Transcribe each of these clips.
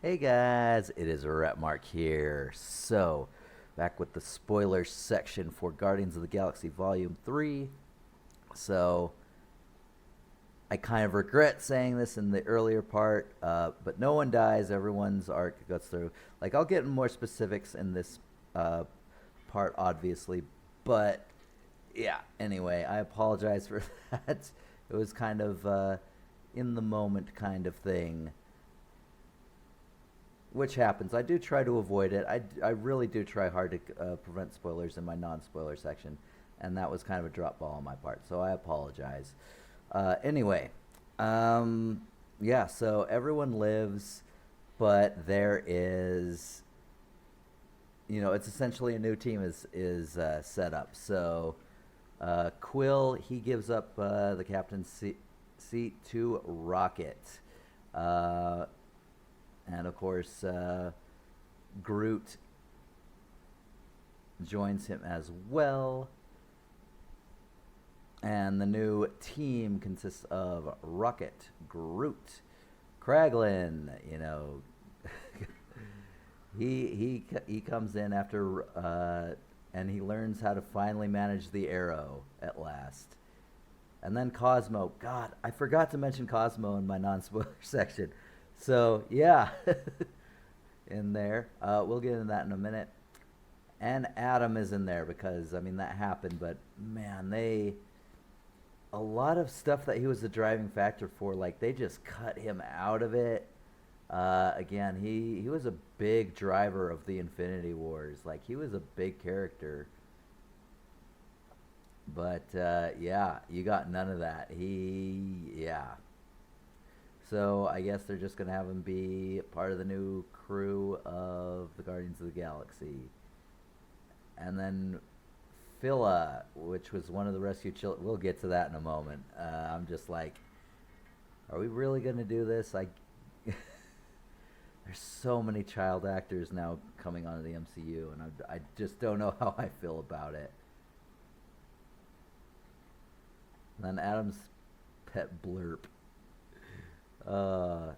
Hey guys, it is Rapmark here. So, back with the spoiler section for Guardians of the Galaxy Volume 3. So, I kind of regret saying this in the earlier part, but no one dies. Everyone's arc goes through. Like, I'll get more specifics in this uh, part, obviously, but yeah, anyway, I apologize for that. It was kind of in the moment kind of thing, which happens. I do try to avoid it. I really do try hard to prevent spoilers in my non-spoiler section, and that was kind of a drop ball on my part. So I apologize. Anyway, um, yeah. So everyone lives, but there is, it's essentially a new team is set up. So Quill, he gives up the captain's seat to Rocket. Uh, and of course, Groot joins him as well. And the new team consists of Rocket, Groot, Kraglin. He comes in after and he learns how to finally manage the arrow at last. And then Cosmo. God, I forgot to mention Cosmo in my non-spoiler section. So yeah, in there. We'll get into that in a minute. And Adam is in there because I mean that happened, but man, they a lot of stuff that he was the driving factor for, like they just cut him out of it. Again, he was a big driver of the Infinity Wars. Like he was a big character, but yeah, you got none of that. Yeah. So I guess they're just gonna have him be part of the new crew of the Guardians of the Galaxy. And then Phila, which was one of the rescue children. We'll get to that in a moment. I'm just like, are we really gonna do this? There's so many child actors now coming onto the MCU, and I just don't know how I feel about it. And then Adam's pet blurp. Uh,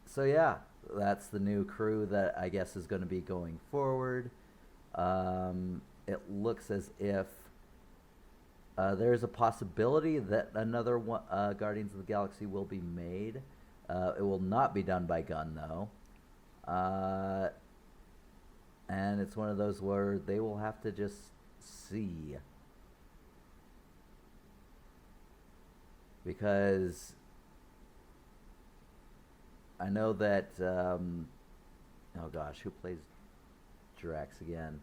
so yeah, that's the new crew that I guess is going to be going forward. It looks as if there's a possibility that another one, Guardians of the Galaxy will be made. It will not be done by Gunn though, uh, and it's one of those where they will have to just see, because I know that. Oh gosh, who plays Drax again?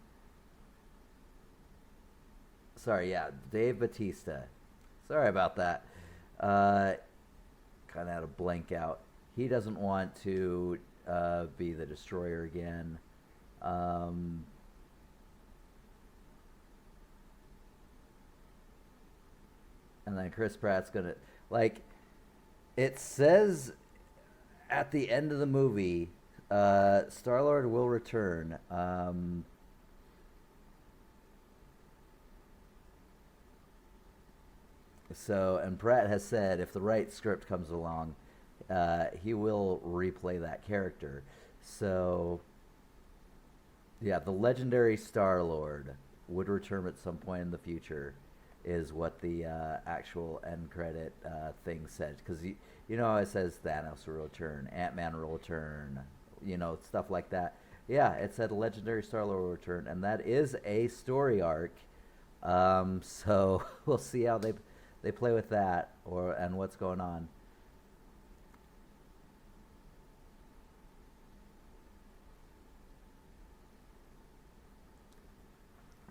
Sorry, yeah, Dave Batista. Sorry about that. Uh, Kind of had a blank out. He doesn't want to be the Destroyer again. Um, and then Chris Pratt's gonna, like, it says at the end of the movie, Star Lord will return. And Pratt has said if the right script comes along, he will replay that character. So, yeah, the legendary Star Lord would return at some point in the future, is what the actual end credit thing said. Because you know how it says Thanos will return, Ant Man will return, stuff like that. Yeah, it said legendary Star Lord will return, and that is a story arc. So we'll see how they play with that, and what's going on.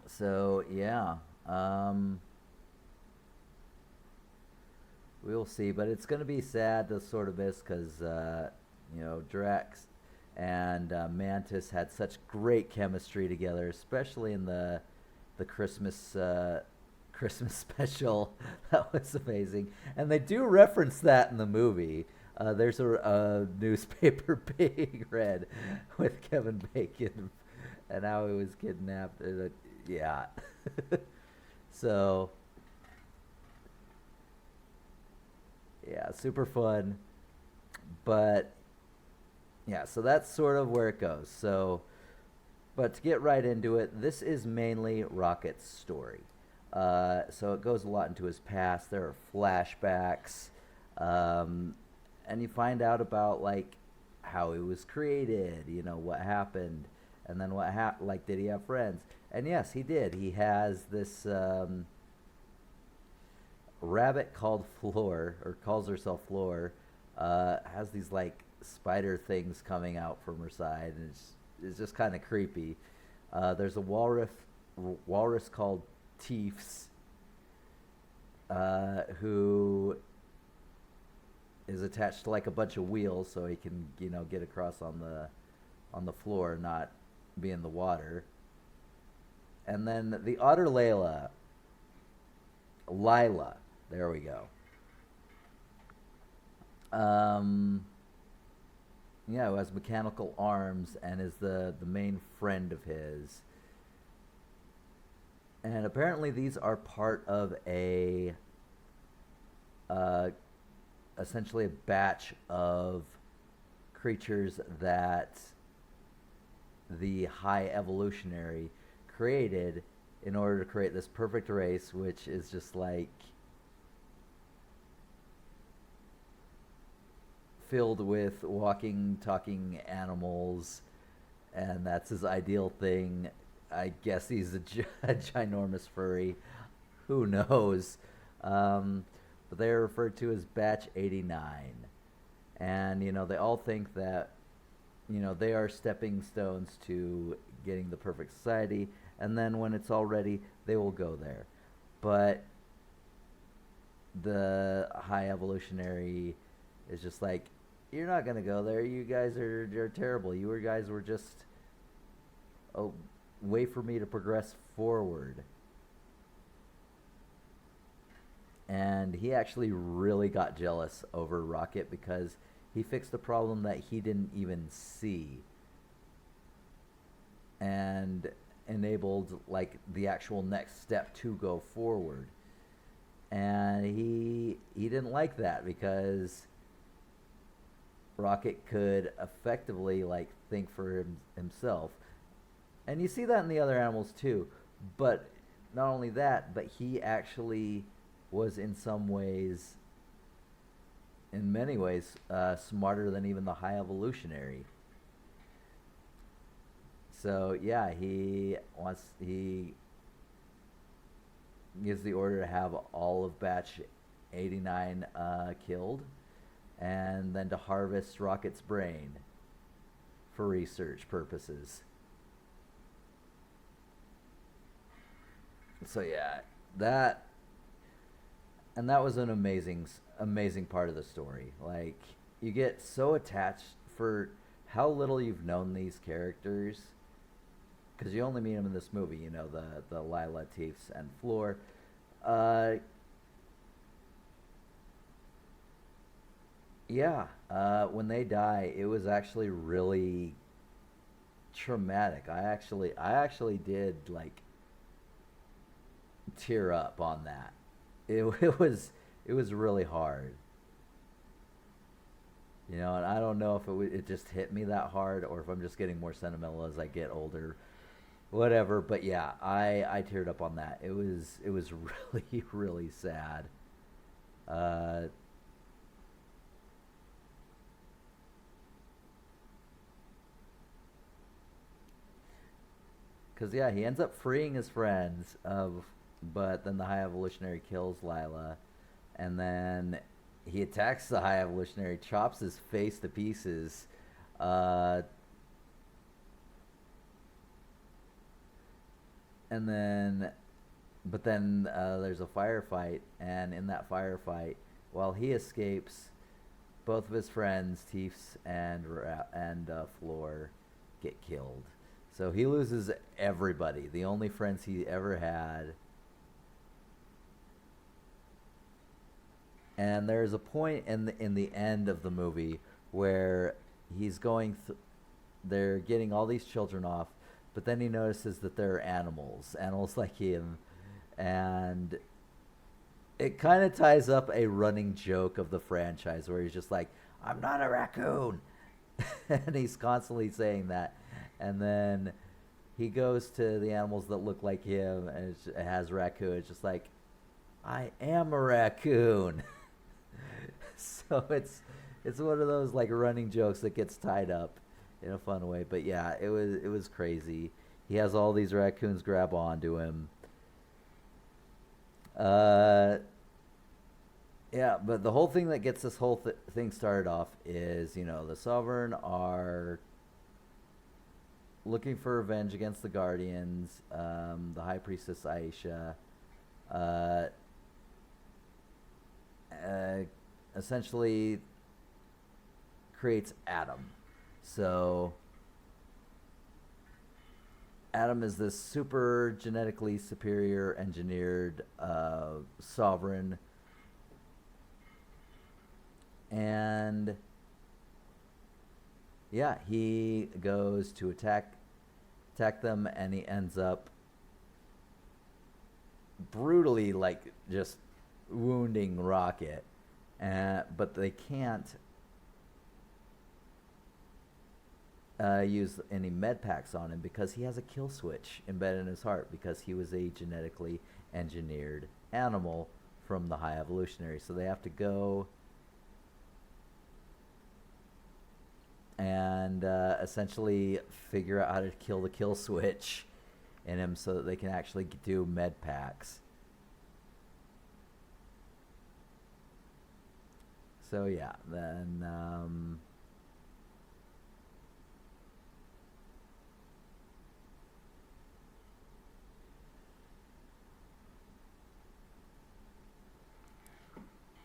So yeah, um, we'll see, but it's going to be sad to sort of miss because Drax and Mantis had such great chemistry together, especially in the Christmas special. That was amazing, and they do reference that in the movie. There's a newspaper being read with Kevin Bacon and how he was kidnapped. Yeah. So yeah, super fun. But Yeah, so that's sort of where it goes. So, but to get right into it, this is mainly Rocket's story. So it goes a lot into his past. There are flashbacks, um, and you find out about like how he was created. You know what happened, and then what happened. Like, did he have friends? And yes, he did. He has this rabbit called Floor, or calls herself Floor. Has these like spider things coming out from her side, and it's just kind of creepy. There's a walrus called Teefs, who is attached to like a bunch of wheels, so he can get across on the floor, not be in the water. And then the otter Lila. There we go. Yeah, who has mechanical arms and is the main friend of his. And apparently these are part of a essentially a batch of creatures that the High Evolutionary created in order to create this perfect race, which is just like filled with walking, talking animals, and that's his ideal thing. I guess he's a ginormous furry. Who knows? But they're referred to as Batch 89. And, they all think that, they are stepping stones to getting the perfect society. And then when it's all ready, they will go there. But the High Evolutionary is just like, you're not going to go there. You guys are terrible. You guys were just a way for me to progress forward. And he actually really got jealous over Rocket because he fixed a problem that he didn't even see and enabled like the actual next step to go forward. And he didn't like that because Rocket could effectively like think for himself. And you see that in the other animals too. But not only that, but he actually was in many ways, smarter than even the High Evolutionary. So yeah, he gives the order to have all of Batch 89 killed, and then to harvest Rocket's brain for research purposes. So yeah, that was an amazing part of the story. Like, you get so attached for how little you've known these characters, because you only meet them in this movie. The Lila, Teefs, and Floor. When they die, it was actually really traumatic. I actually did like tear up on that. It was really hard. And I don't know if it just hit me that hard or if I'm just getting more sentimental as I get older. Whatever, but yeah, I teared up on that. It was really really sad. Cause yeah, he ends up freeing his friends, but then the High Evolutionary kills Lila, and then he attacks the High Evolutionary, chops his face to pieces. And then, but then there's a firefight, and in that firefight, while he escapes, both of his friends, Teefs and Floor, get killed. So he loses everybody, the only friends he ever had. And there's a point in the end of the movie where they're getting all these children off, but then he notices that they're animals like him, and it kind of ties up a running joke of the franchise where he's just like, "I'm not a raccoon," And he's constantly saying that. And then he goes to the animals that look like him, and it has raccoon. It's just like, I am a raccoon. So it's one of those like running jokes that gets tied up in a fun way. But yeah, it was crazy. He has all these raccoons grab onto him. Uh, yeah, but the whole thing that gets this whole thing started off is, the Sovereign are looking for revenge against the Guardians. The High Priestess Aisha, uh, uh, essentially creates Adam. So Adam is this super genetically superior engineered sovereign, and yeah, he goes to attack them, and he ends up brutally like just wounding Rocket, but they can't use any med packs on him because he has a kill switch embedded in his heart because he was a genetically engineered animal from the High Evolutionary. So they have to go and essentially figure out how to kill the kill switch in him so that they can actually do med packs. So yeah, then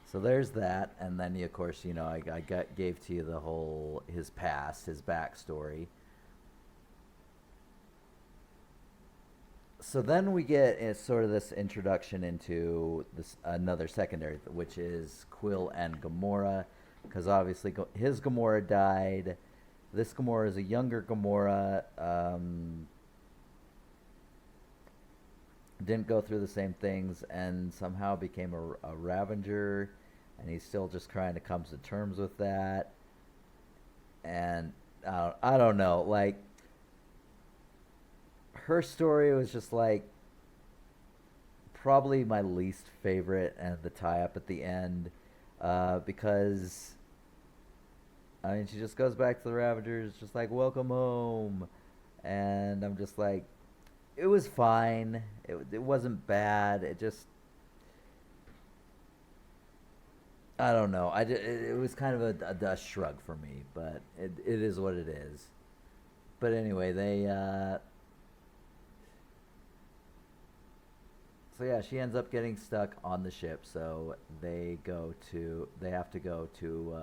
so there's that, and then of course, I gave to you the whole his past, his backstory. So then we get sort of this introduction into this another secondary, which is Quill and Gamora, because obviously his Gamora died. This Gamora is a younger Gamora. Didn't go through the same things and somehow became a Ravager, and he's still just trying to come to terms with that. And I don't know, like her story was just like probably my least favorite, and the tie up at the end, because I mean she just goes back to the Ravagers, just like welcome home, and I'm just like, it was fine. It wasn't bad. It just, I don't know. It was kind of a dust shrug for me, but it is what it is. But anyway, they so yeah, she ends up getting stuck on the ship. So they have to go to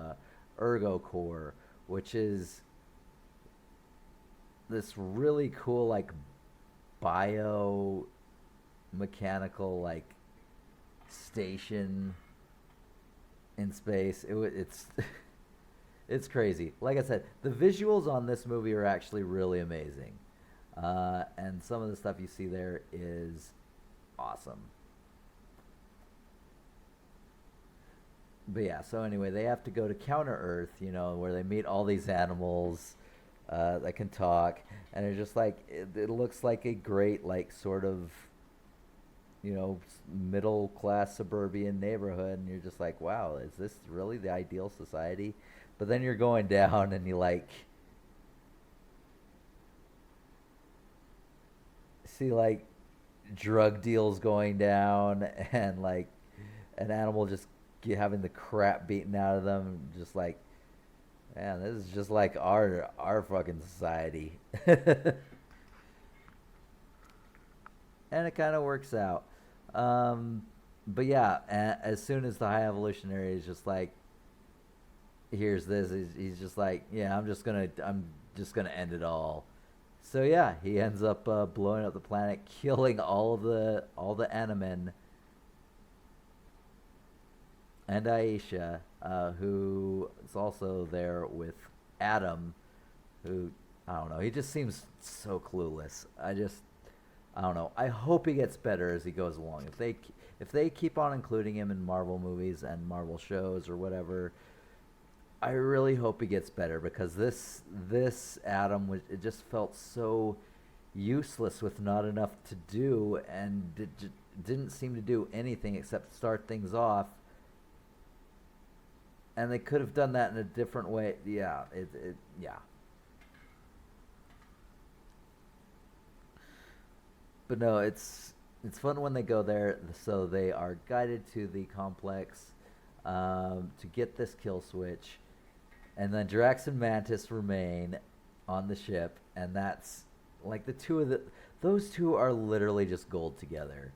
Ergo Core, which is this really cool like bio mechanical like station in space. It's it's crazy. Like I said, the visuals on this movie are actually really amazing, and some of the stuff you see there is awesome. But yeah, so anyway, they have to go to Counter Earth, where they meet all these animals that can talk, and it's just like it looks like a great like sort of middle class suburban neighborhood, and you're just like, wow, is this really the ideal society? But then you're going down and you like see like drug deals going down, and like an animal just having the crap beaten out of them, just like, man, this is just like our fucking society. And it kind of works out. But yeah, as soon as the High Evolutionary is just like, here's this, he's just like, yeah, I'm just gonna end it all. So yeah, he ends up blowing up the planet, killing all the Animen, and Aisha, who is also there with Adam, who, I don't know, he just seems so clueless. I don't know. I hope he gets better as he goes along. If they keep on including him in Marvel movies and Marvel shows or whatever, I really hope he gets better because this Adam was, it just felt so useless with not enough to do, and didn't seem to do anything except start things off. And they could have done that in a different way. Yeah, yeah. But no, it's fun when they go there. So they are guided to the complex to get this kill switch, and then Drax and Mantis remain on the ship, and that's like the two of the those two are literally just gold together,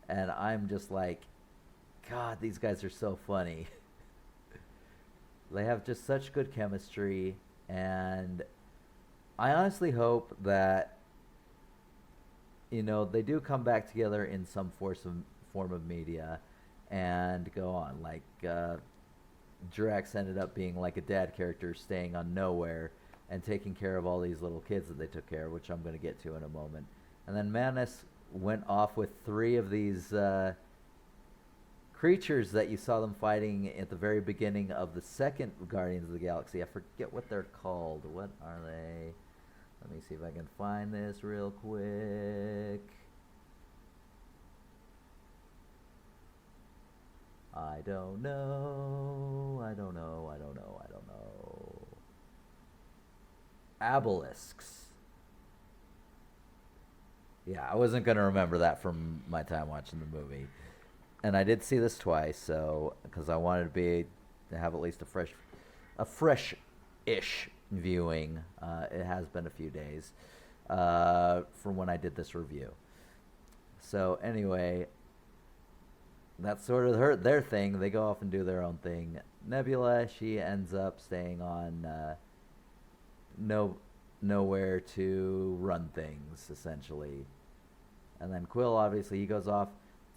and I'm just like, God, these guys are so funny. They have just such good chemistry, and I honestly hope that they do come back together in some form of media and go on. Like Drax ended up being like a dad character staying on Nowhere and taking care of all these little kids that they took care of, which I'm going to get to in a moment. And then Manus went off with three of these creatures that you saw them fighting at the very beginning of the second Guardians of the Galaxy. I forget what they're called. What are they? Let me see if I can find this real quick. I don't know. Obelisks. Yeah, I wasn't going to remember that from my time watching the movie. And I did see this twice, so because I wanted to have at least a fresh-ish viewing. It has been a few days from when I did this review. So anyway, that's sort of their thing. They go off and do their own thing. Nebula, she ends up staying on Nowhere to run things, essentially. And then Quill, obviously, he goes off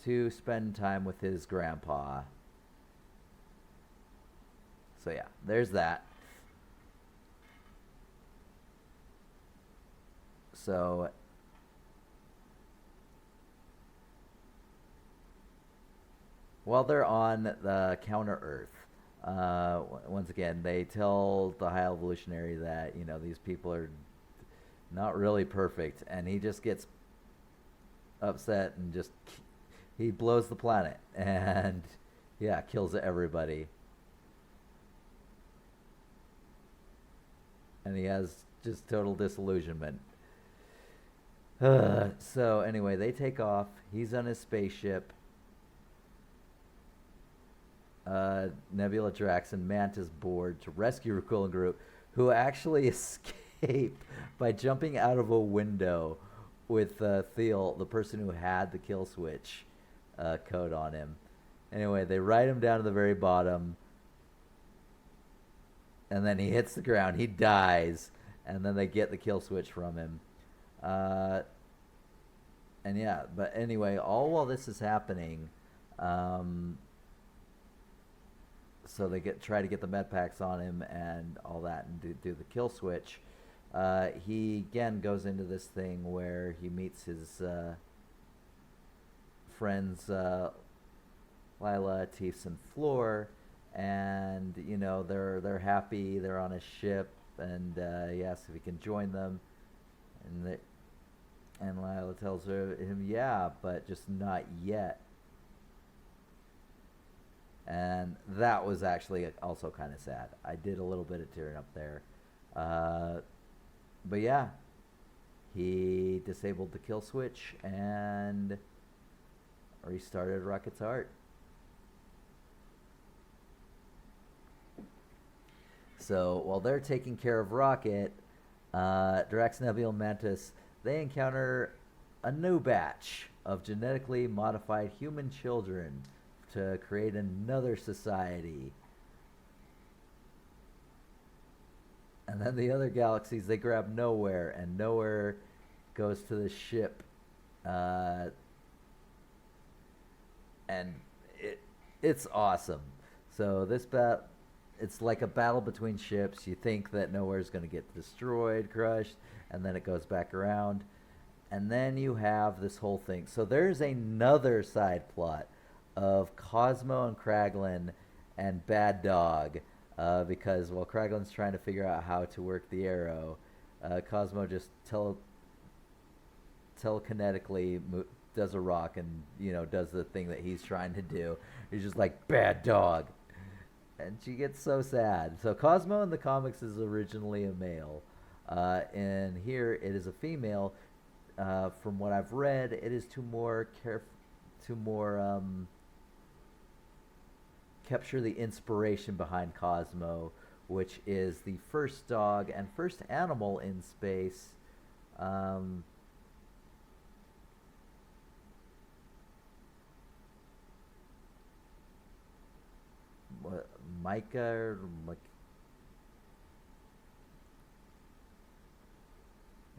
to spend time with his grandpa. So yeah, there's that. So while they're on the Counter Earth, once again, they tell the High Evolutionary that these people are not really perfect, and he just gets upset and he blows the planet and kills everybody. And he has just total disillusionment. So anyway, they take off. He's on his spaceship. Nebula, Drax, and Mantis board to rescue Quill and Groot, who actually escape by jumping out of a window with Thiel, the person who had the kill switch code on him. Anyway, they ride him down to the very bottom, and then he hits the ground. He dies, and then they get the kill switch from him. But anyway, all while this is happening, so they try to get the med packs on him and all that, and do the kill switch. He again goes into this thing where he meets his friends Lila, Teefs, and Floor, and they're happy. They're on a ship, and he asks if he can join them, and Lila tells him, yeah, but just not yet. And that was actually also kind of sad. I did a little bit of tearing up there. But yeah, he disabled the kill switch and restarted Rocket's heart. So while they're taking care of Rocket, Drax, Nebula, and Mantis, they encounter a new batch of genetically modified human children to create another society. And then the other galaxies, they grab Nowhere, and Nowhere goes to the ship. And it's awesome. So it's like a battle between ships. You think that Nowhere's going to get destroyed, crushed, and then it goes back around. And then you have this whole thing. So there's another side plot of Cosmo and Kraglin and Bad Dog because while Kraglin's trying to figure out how to work the arrow, Cosmo just telekinetically does a rock and does the thing that he's trying to do. He's just like bad dog, and she gets so sad. So Cosmo in the comics is originally a male, and here it is a female. From what I've read, it is to more capture the inspiration behind Cosmo, which is the first dog and first animal in space. What, Micah or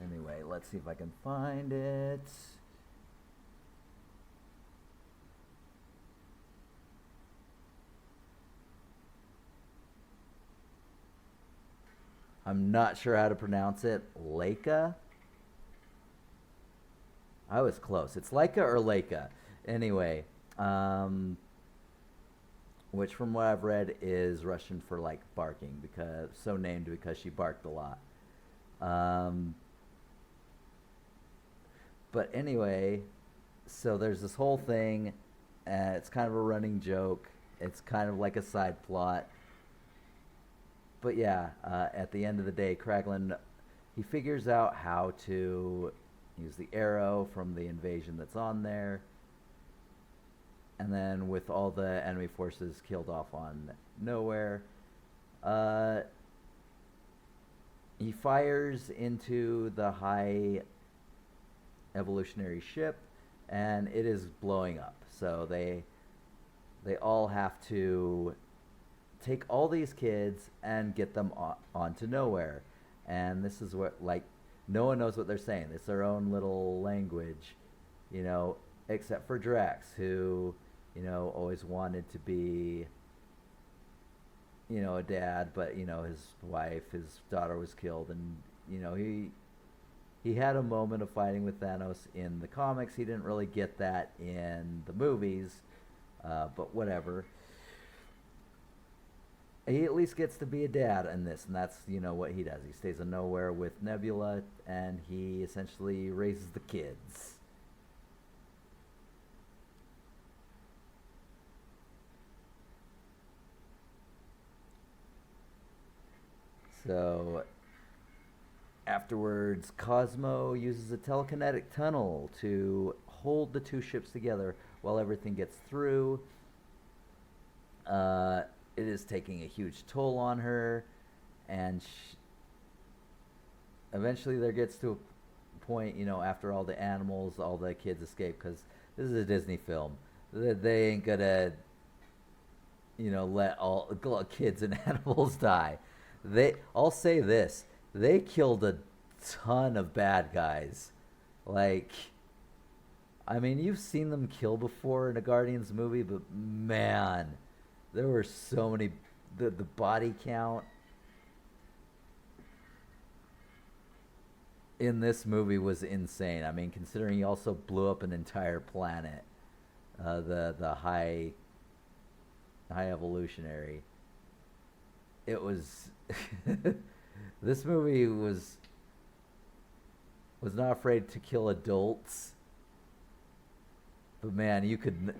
anyway, let's see if I can find it. I'm not sure how to pronounce it. Leica? I was close. It's Leica or Leica. Anyway, which from what I've read is Russian for like barking, because so named because she barked a lot. But anyway, so there's this whole thing. It's kind of a running joke. It's kind of like a side plot. But yeah, at the end of the day, Kraglin, he figures out how to use the arrow from the invasion that's on there. And then with all the enemy forces killed off on Nowhere, he fires into the high evolutionary ship, and it is blowing up. So they all have to take all these kids and get them onto Nowhere. And this is what, like, no one knows what they're saying. It's their own little language, except for Drax, who, always wanted to be, a dad, but, his wife, his daughter was killed, and, he had a moment of fighting with Thanos in the comics. He didn't really get that in the movies, but whatever. He at least gets to be a dad in this, and that's, what he does. He stays in Nowhere with Nebula, and he essentially raises the kids. So, afterwards, Cosmo uses a telekinetic tunnel to hold the two ships together while everything gets through. It is taking a huge toll on her, and eventually there gets to a point, after all the animals, all the kids escape, because this is a Disney film. They ain't gonna, let all kids and animals die. I'll say this, they killed a ton of bad guys. Like, I mean, you've seen them kill before in a Guardians movie, but man, there were so many. The body count in this movie was insane. I mean, considering he also blew up an entire planet, the high evolutionary. It was this movie was not afraid to kill adults, but man, you could.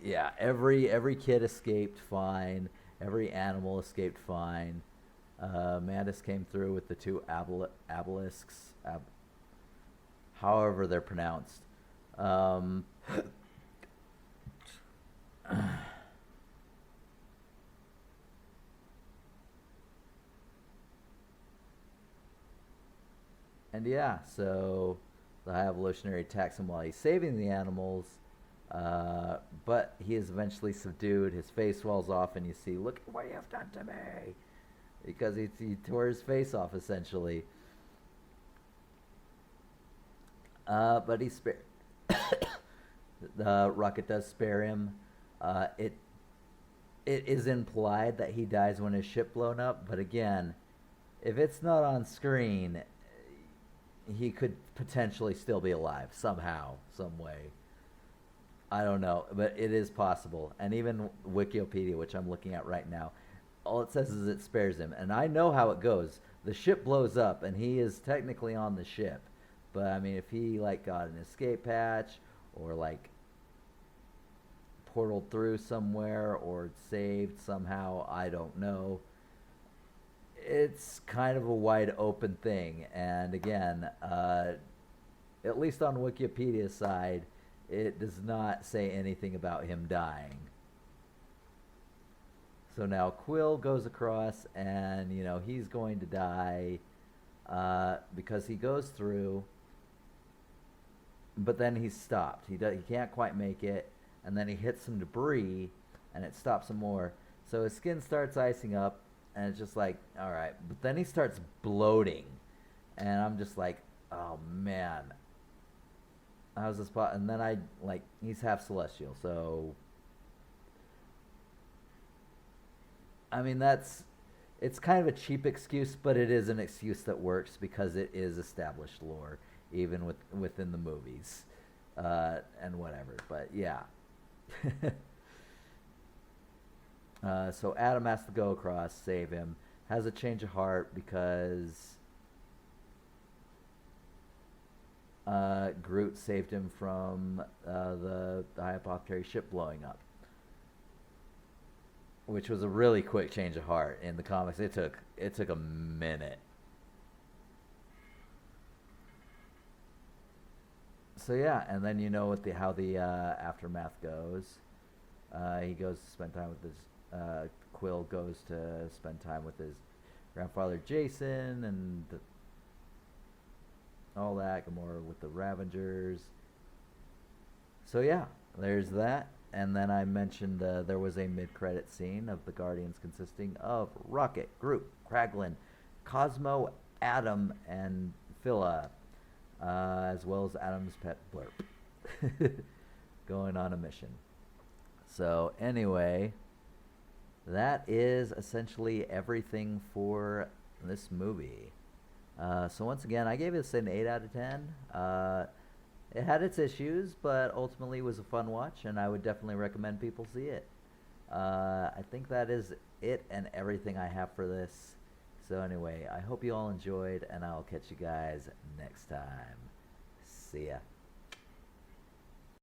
Yeah, every kid escaped fine. Every animal escaped fine. Mantis came through with the two obelisks, however they're pronounced. And yeah, so the high evolutionary attacks him while he's saving the animals. But he is eventually subdued. His face falls off, and you see, look at what you have done to me, because he tore his face off essentially. But he the Rocket does spare him. It is implied that he dies when his ship blown up, but again, if it's not on screen, he could potentially still be alive somehow, some way. I don't know, but it is possible. And even Wikipedia, which I'm looking at right now, all it says is it spares him, and I know how it goes. The ship blows up, and he is technically on the ship. But I mean, if he like got an escape hatch, or like portaled through somewhere, or saved somehow, I don't know. It's kind of a wide open thing, and again, at least on Wikipedia's side, it does not say anything about him dying. So now Quill goes across, and he's going to die because he goes through, but then he's stopped. He can't quite make it, and then he hits some debris, and it stops him more. So his skin starts icing up, and it's just like, all right. But then he starts bloating, and I'm just like, oh man, how's this spot? And then he's half celestial, so I mean it's kind of a cheap excuse, but it is an excuse that works because it is established lore, even within the movies, and whatever. But yeah. So Adam has to go across, save him, has a change of heart because Groot saved him from the High Apothecary ship blowing up, which was a really quick change of heart. In the comics, it took a minute. So yeah, and then how the aftermath goes. He goes to spend time with his Quill goes to spend time with his grandfather Jason and all that. Gamora with the Ravengers. So yeah, there's that. And then I mentioned there was a mid-credit scene of the Guardians consisting of Rocket, Groot, Kraglin, Cosmo, Adam, and Phila, as well as Adam's pet Blurp, going on a mission. So anyway, that is essentially everything for this movie. So once again, I gave this an 8 out of 10. It had its issues, but ultimately was a fun watch, and I would definitely recommend people see it. I think that is it and everything I have for this. So anyway, I hope you all enjoyed, and I'll catch you guys next time. See ya.